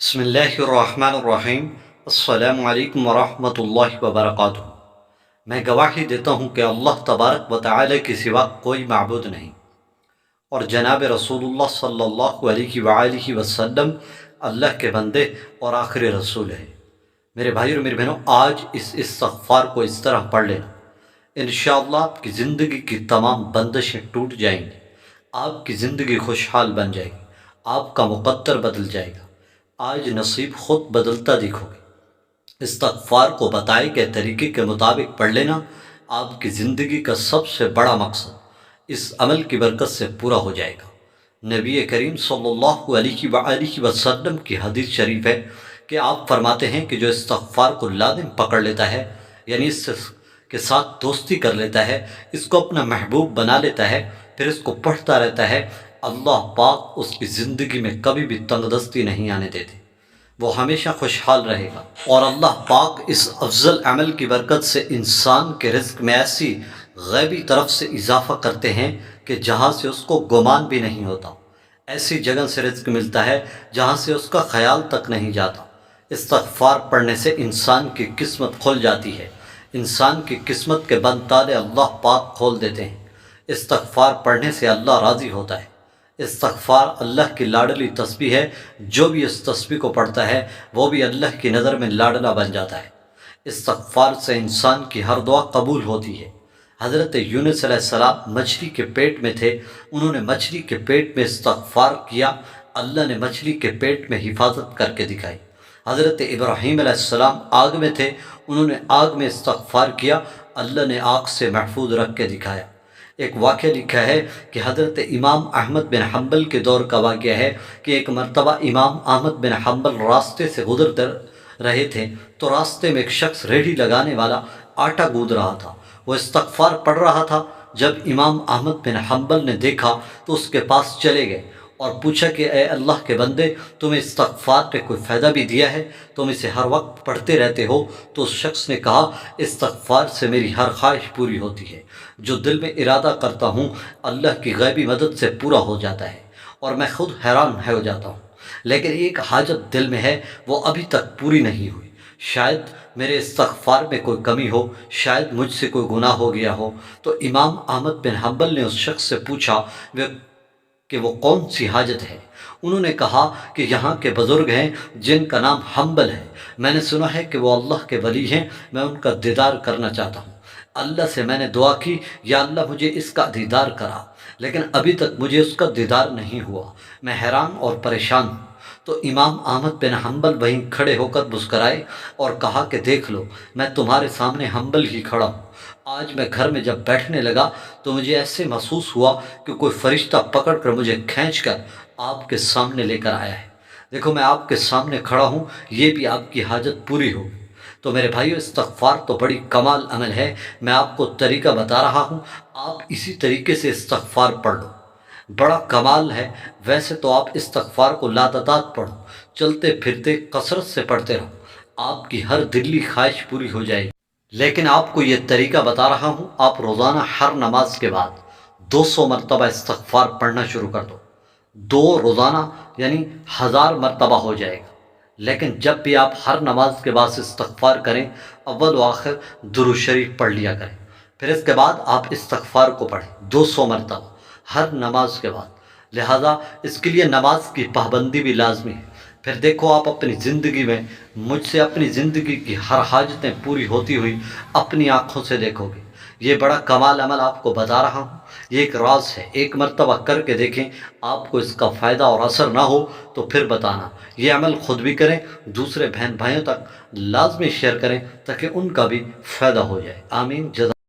بسم اللہ الرحمن الرحیم۔ السلام علیکم ورحمۃ اللہ وبرکاتہ۔ میں گواہی دیتا ہوں کہ اللہ تبارک و تعالی کے سوا کوئی معبود نہیں، اور جناب رسول اللہ صلی اللہ علیہ وآلہ وسلم اللہ کے بندے اور آخری رسول ہیں۔ میرے بھائی اور میری بہنوں، آج اس استغفار کو اس طرح پڑھ لینا، انشاءاللہ آپ کی زندگی کی تمام بندشیں ٹوٹ جائیں گی، آپ کی زندگی خوشحال بن جائے گی، آپ کا مقدر بدل جائے گا، آج نصیب خود بدلتا دیکھو گے۔ استغفار کو بتائے گئے طریقے کے مطابق پڑھ لینا آپ کی زندگی کا سب سے بڑا مقصد اس عمل کی برکت سے پورا ہو جائے گا۔ نبی کریم صلی اللہ علیہ وآلہ وسلم کی حدیث شریف ہے کہ آپ فرماتے ہیں کہ جو استغفار کو لازم پکڑ لیتا ہے، یعنی اس کے ساتھ دوستی کر لیتا ہے، اس کو اپنا محبوب بنا لیتا ہے، پھر اس کو پڑھتا رہتا ہے، اللہ پاک اس کی زندگی میں کبھی بھی تنگ دستی نہیں آنے دیتے، وہ ہمیشہ خوشحال رہے گا۔ اور اللہ پاک اس افضل عمل کی برکت سے انسان کے رزق میں ایسی غیبی طرف سے اضافہ کرتے ہیں کہ جہاں سے اس کو گمان بھی نہیں ہوتا، ایسی جگہ سے رزق ملتا ہے جہاں سے اس کا خیال تک نہیں جاتا۔ استغفار پڑھنے سے انسان کی قسمت کھل جاتی ہے، انسان کی قسمت کے بند تالے اللہ پاک کھول دیتے ہیں۔ استغفار پڑھنے سے اللہ راضی ہوتا ہے۔ استغفار اللہ کی لاڈلی تسبیح ہے، جو بھی اس تسبیح کو پڑھتا ہے وہ بھی اللہ کی نظر میں لاڈلا بن جاتا ہے۔ استغفار سے انسان کی ہر دعا قبول ہوتی ہے۔ حضرت یونس علیہ السلام مچھلی کے پیٹ میں تھے، انہوں نے مچھلی کے پیٹ میں استغفار کیا، اللہ نے مچھلی کے پیٹ میں حفاظت کر کے دکھائی۔ حضرت ابراہیم علیہ السلام آگ میں تھے، انہوں نے آگ میں استغفار کیا، اللہ نے آگ سے محفوظ رکھ کے دکھایا۔ ایک واقعہ لکھا ہے کہ حضرت امام احمد بن حنبل کے دور کا واقعہ ہے کہ ایک مرتبہ امام احمد بن حنبل راستے سے گزر رہے تھے تو راستے میں ایک شخص ریڑھی لگانے والا آٹا گوندھ رہا تھا، وہ استغفار پڑھ رہا تھا۔ جب امام احمد بن حنبل نے دیکھا تو اس کے پاس چلے گئے اور پوچھا کہ اے اللہ کے بندے، تمہیں استغفار نے کوئی فائدہ بھی دیا ہے؟ تم اسے ہر وقت پڑھتے رہتے ہو؟ تو اس شخص نے کہا، استغفار سے میری ہر خواہش پوری ہوتی ہے، جو دل میں ارادہ کرتا ہوں اللہ کی غیبی مدد سے پورا ہو جاتا ہے، اور میں خود حیران ہو جاتا ہوں، لیکن ایک حاجت دل میں ہے، وہ ابھی تک پوری نہیں ہوئی۔ شاید میرے استغفار میں کوئی کمی ہو، شاید مجھ سے کوئی گناہ ہو گیا ہو۔ تو امام احمد بن حنبل نے اس شخص سے پوچھا کہ وہ کون سی حاجت ہے؟ انہوں نے کہا کہ یہاں کے بزرگ ہیں جن کا نام حنبل ہے، میں نے سنا ہے کہ وہ اللہ کے ولی ہیں، میں ان کا دیدار کرنا چاہتا ہوں۔ اللہ سے میں نے دعا کی، یا اللہ مجھے اس کا دیدار کرا، لیکن ابھی تک مجھے اس کا دیدار نہیں ہوا، میں حیران اور پریشان ہوں۔ تو امام احمد بن حنبل وہیں کھڑے ہو کر مسکرائے اور کہا کہ دیکھ لو، میں تمہارے سامنے حنبل ہی کھڑا ہوں۔ آج میں گھر میں جب بیٹھنے لگا تو مجھے ایسے محسوس ہوا کہ کوئی فرشتہ پکڑ کر مجھے کھینچ کر آپ کے سامنے لے کر آیا ہے۔ دیکھو میں آپ کے سامنے کھڑا ہوں، یہ بھی آپ کی حاجت پوری ہوگی۔ تو میرے بھائیو، استغفار تو بڑی کمال عمل ہے، میں آپ کو طریقہ بتا رہا ہوں، آپ اسی طریقے سے استغفار پڑھ لو، بڑا کمال ہے۔ ویسے تو آپ استغفار کو لاتعداد پڑھو، چلتے پھرتے کثرت سے پڑھتے رہو، آپ کی ہر دلی خواہش پوری ہو جائے گی۔ لیکن آپ کو یہ طریقہ بتا رہا ہوں، آپ روزانہ ہر نماز کے بعد 200 مرتبہ استغفار پڑھنا شروع کر دو، 2 روزانہ یعنی 1000 مرتبہ ہو جائے گا۔ لیکن جب بھی آپ ہر نماز کے بعد استغفار کریں، اول و آخر درود شریف پڑھ لیا کریں، پھر اس کے بعد آپ استغفار کو پڑھیں 200 مرتبہ ہر نماز کے بعد۔ لہذا اس کے لیے نماز کی پابندی بھی لازمی ہے۔ پھر دیکھو آپ اپنی زندگی میں مجھ سے اپنی زندگی کی ہر حاجتیں پوری ہوتی ہوئی اپنی آنکھوں سے دیکھو گے۔ یہ بڑا کمال عمل آپ کو بتا رہا ہوں، یہ ایک راز ہے، ایک مرتبہ کر کے دیکھیں، آپ کو اس کا فائدہ اور اثر نہ ہو تو پھر بتانا۔ یہ عمل خود بھی کریں، دوسرے بہن بھائیوں تک لازمی شیئر کریں تاکہ ان کا بھی فائدہ ہو جائے۔ آمین۔